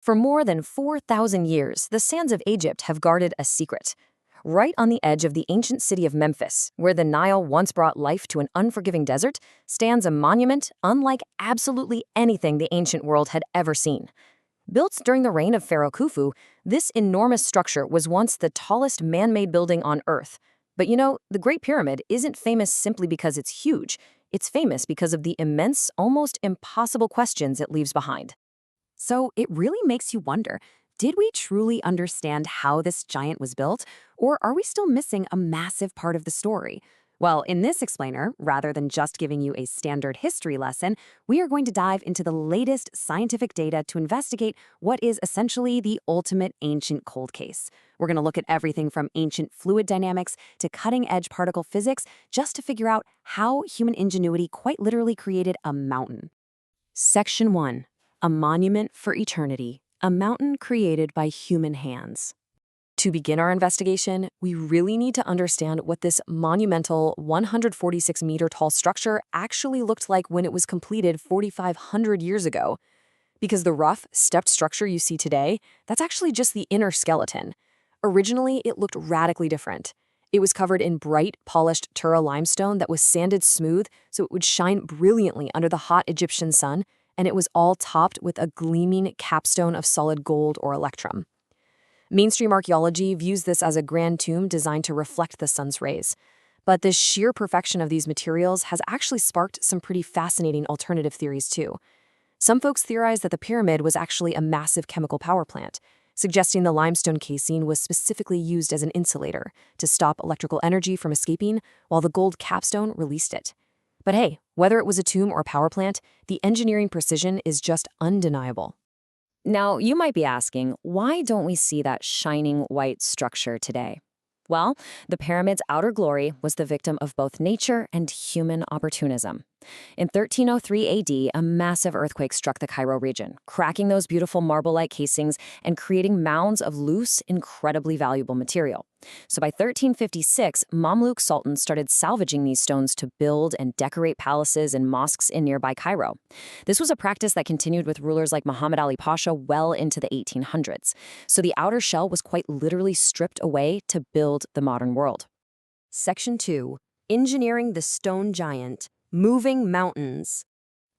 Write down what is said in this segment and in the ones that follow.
For more than 4,000 years, the sands of Egypt have guarded a secret. Right on the edge of the ancient city of Memphis, where the Nile once brought life to an unforgiving desert, stands a monument unlike absolutely anything the ancient world had ever seen. Built during the reign of Pharaoh Khufu, this enormous structure was once the tallest man-made building on Earth. But the Great Pyramid isn't famous simply because it's huge. It's famous because of the immense, almost impossible questions it leaves behind. So it really makes you wonder, did we truly understand how this giant was built, or are we still missing a massive part of the story? Well, in this explainer, rather than just giving you a standard history lesson, we are going to dive into the latest scientific data to investigate what is essentially the ultimate ancient cold case. We're going to look at everything from ancient fluid dynamics to cutting-edge particle physics just to figure out how human ingenuity quite literally created a mountain. Section 1. A monument for eternity, a mountain created by human hands. To begin our investigation, we really need to understand what this monumental 146-meter-tall structure actually looked like when it was completed 4,500 years ago. Because the rough, stepped structure you see today, that's actually just the inner skeleton. Originally, it looked radically different. It was covered in bright, polished Tura limestone that was sanded smooth so it would shine brilliantly under the hot Egyptian sun, and it was all topped with a gleaming capstone of solid gold or electrum. Mainstream archaeology views this as a grand tomb designed to reflect the sun's rays. But the sheer perfection of these materials has actually sparked some pretty fascinating alternative theories too. Some folks theorize that the pyramid was actually a massive chemical power plant, suggesting the limestone casing was specifically used as an insulator to stop electrical energy from escaping while the gold capstone released it. But hey, whether it was a tomb or a power plant, the engineering precision is just undeniable. Now, you might be asking, why don't we see that shining white structure today? Well, the pyramid's outer glory was the victim of both nature and human opportunism. In 1303 AD, a massive earthquake struck the Cairo region, cracking those beautiful marble-like casings and creating mounds of loose, incredibly valuable material. So by 1356, Mamluk sultans started salvaging these stones to build and decorate palaces and mosques in nearby Cairo. This was a practice that continued with rulers like Muhammad Ali Pasha well into the 1800s. So the outer shell was quite literally stripped away to build the modern world. Section 2. Engineering the Stone Giant. Moving mountains.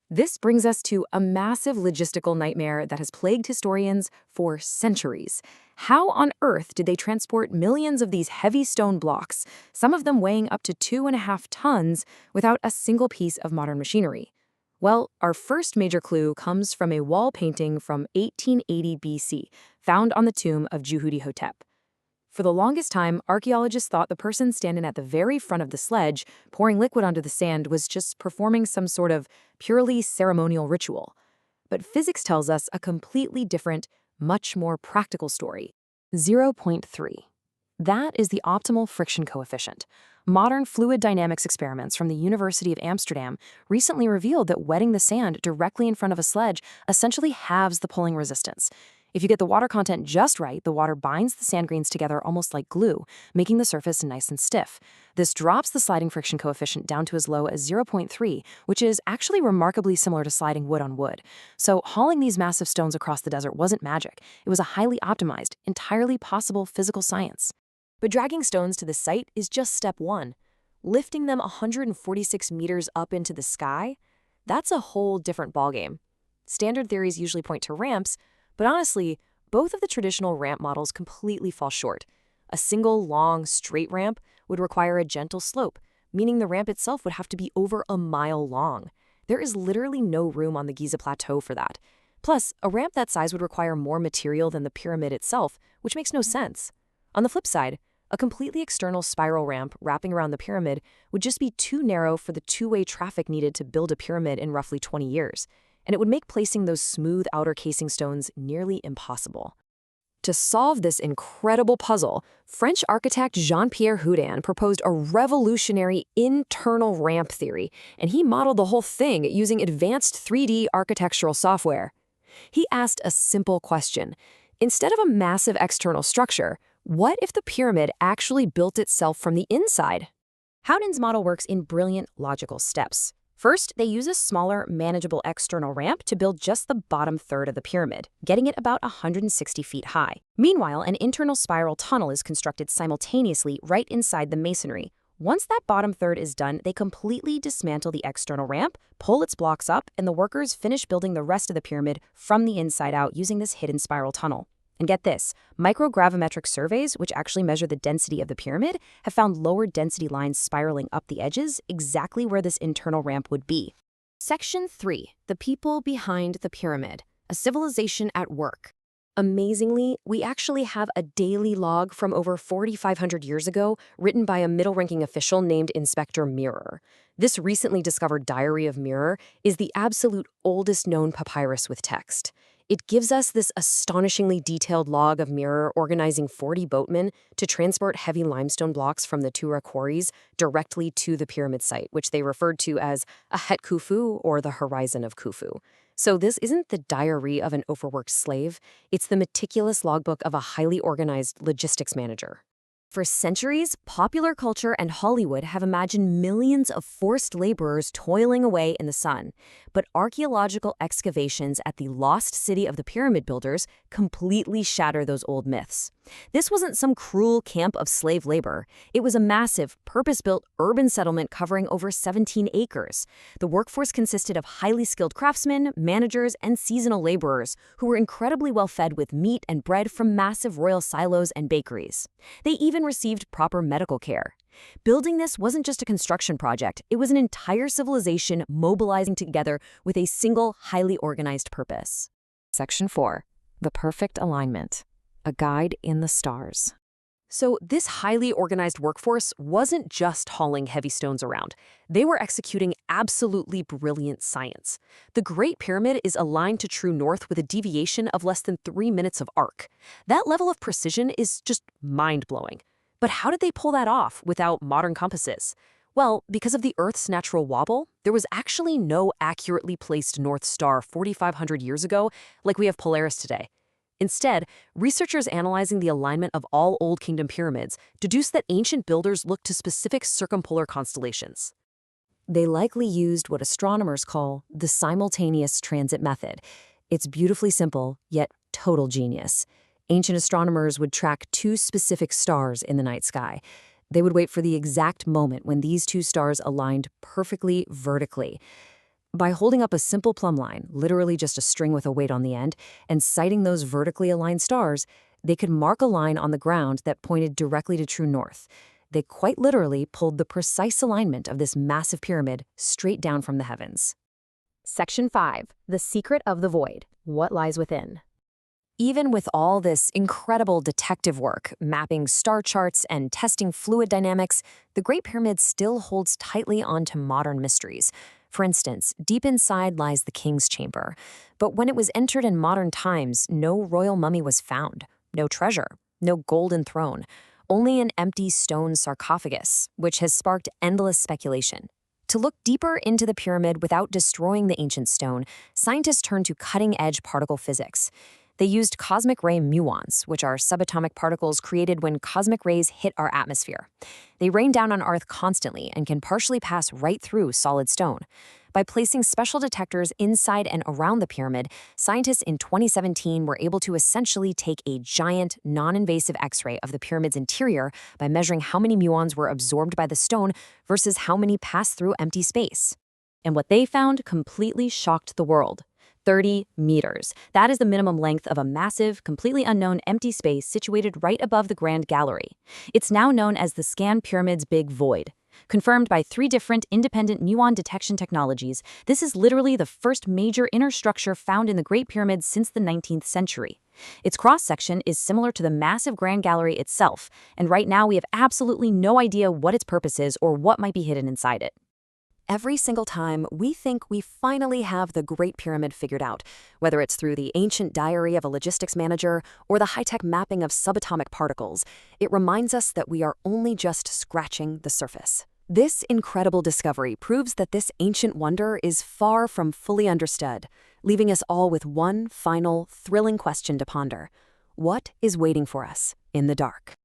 This brings us to a massive logistical nightmare that has plagued historians for centuries. How on earth did they transport millions of these heavy stone blocks, some of them weighing up to 2.5 tons, without a single piece of modern machinery? Well, our first major clue comes from a wall painting from 1880 BC, found on the tomb of Juhudi-Hotep. For the longest time, archaeologists thought the person standing at the very front of the sledge, pouring liquid onto the sand, was just performing some sort of purely ceremonial ritual. But physics tells us a completely different, much more practical story. 0.3. That is the optimal friction coefficient. Modern fluid dynamics experiments from the University of Amsterdam recently revealed that wetting the sand directly in front of a sledge essentially halves the pulling resistance. If you get the water content just right, the water binds the sand grains together almost like glue, making the surface nice and stiff. This drops the sliding friction coefficient down to as low as 0.3, which is actually remarkably similar to sliding wood on wood. So hauling these massive stones across the desert wasn't magic. It was a highly optimized, entirely possible physical science. But dragging stones to the site is just step one. Lifting them 146 meters up into the sky? That's a whole different ballgame. Standard theories usually point to ramps, but honestly, both of the traditional ramp models completely fall short. A single, long, straight ramp would require a gentle slope, meaning the ramp itself would have to be over a mile long. There is literally no room on the Giza Plateau for that. Plus, a ramp that size would require more material than the pyramid itself, which makes no sense. On the flip side, a completely external spiral ramp wrapping around the pyramid would just be too narrow for the two-way traffic needed to build a pyramid in roughly 20 years. And it would make placing those smooth outer casing stones nearly impossible. To solve this incredible puzzle, French architect Jean-Pierre Houdin proposed a revolutionary internal ramp theory, and he modeled the whole thing using advanced 3D architectural software. He asked a simple question. Instead of a massive external structure, what if the pyramid actually built itself from the inside? Houdin's model works in brilliant logical steps. First, they use a smaller, manageable external ramp to build just the bottom third of the pyramid, getting it about 160 feet high. Meanwhile, an internal spiral tunnel is constructed simultaneously right inside the masonry. Once that bottom third is done, they completely dismantle the external ramp, pull its blocks up, and the workers finish building the rest of the pyramid from the inside out using this hidden spiral tunnel. And get this, microgravimetric surveys, which actually measure the density of the pyramid, have found lower density lines spiraling up the edges exactly where this internal ramp would be. Section 3. The people behind the pyramid. A civilization at work. Amazingly, we actually have a daily log from over 4,500 years ago written by a middle-ranking official named Inspector Mirror. This recently discovered diary of Mirror is the absolute oldest known papyrus with text. It gives us this astonishingly detailed log of Mirror organizing 40 boatmen to transport heavy limestone blocks from the Tura quarries directly to the pyramid site, which they referred to as a Het Khufu or the horizon of Khufu. So this isn't the diary of an overworked slave, it's the meticulous logbook of a highly organized logistics manager. For centuries, popular culture and Hollywood have imagined millions of forced laborers toiling away in the sun. But archaeological excavations at the lost city of the pyramid builders completely shatter those old myths. This wasn't some cruel camp of slave labor. It was a massive, purpose-built urban settlement covering over 17 acres. The workforce consisted of highly skilled craftsmen, managers, and seasonal laborers who were incredibly well fed with meat and bread from massive royal silos and bakeries. They even received proper medical care. Building this wasn't just a construction project, it was an entire civilization mobilizing together with a single, highly organized purpose. Section 4. The perfect alignment. A guide in the stars. So this highly organized workforce wasn't just hauling heavy stones around. They were executing absolutely brilliant science. The Great Pyramid is aligned to true north with a deviation of less than 3 minutes of arc. That level of precision is just mind-blowing. But how did they pull that off without modern compasses? Well, because of the Earth's natural wobble, there was actually no accurately placed North Star 4,500 years ago like we have Polaris today. Instead, researchers analyzing the alignment of all Old Kingdom pyramids deduced that ancient builders looked to specific circumpolar constellations. They likely used what astronomers call the simultaneous transit method. It's beautifully simple, yet total genius. Ancient astronomers would track 2 specific stars in the night sky. They would wait for the exact moment when these 2 stars aligned perfectly vertically. By holding up a simple plumb line, literally just a string with a weight on the end, and sighting those vertically aligned stars, they could mark a line on the ground that pointed directly to true north. They quite literally pulled the precise alignment of this massive pyramid straight down from the heavens. Section 5. The secret of the void. What lies within? Even with all this incredible detective work, mapping star charts and testing fluid dynamics, the Great Pyramid still holds tightly onto modern mysteries. For instance, deep inside lies the king's chamber. But when it was entered in modern times, no royal mummy was found, no treasure, no golden throne, only an empty stone sarcophagus, which has sparked endless speculation. To look deeper into the pyramid without destroying the ancient stone, scientists turned to cutting-edge particle physics. They used cosmic ray muons, which are subatomic particles created when cosmic rays hit our atmosphere. They rain down on Earth constantly and can partially pass right through solid stone. By placing special detectors inside and around the pyramid, scientists in 2017 were able to essentially take a giant, non-invasive X-ray of the pyramid's interior by measuring how many muons were absorbed by the stone versus how many passed through empty space. And what they found completely shocked the world. 30 meters. That is the minimum length of a massive, completely unknown empty space situated right above the Grand Gallery. It's now known as the Scan Pyramid's Big Void. Confirmed by 3 different independent muon detection technologies, this is literally the first major inner structure found in the Great Pyramid since the 19th century. Its cross-section is similar to the massive Grand Gallery itself, and right now we have absolutely no idea what its purpose is or what might be hidden inside it. Every single time, we think we finally have the Great Pyramid figured out, whether it's through the ancient diary of a logistics manager or the high-tech mapping of subatomic particles, it reminds us that we are only just scratching the surface. This incredible discovery proves that this ancient wonder is far from fully understood, leaving us all with one final, thrilling question to ponder. What is waiting for us in the dark?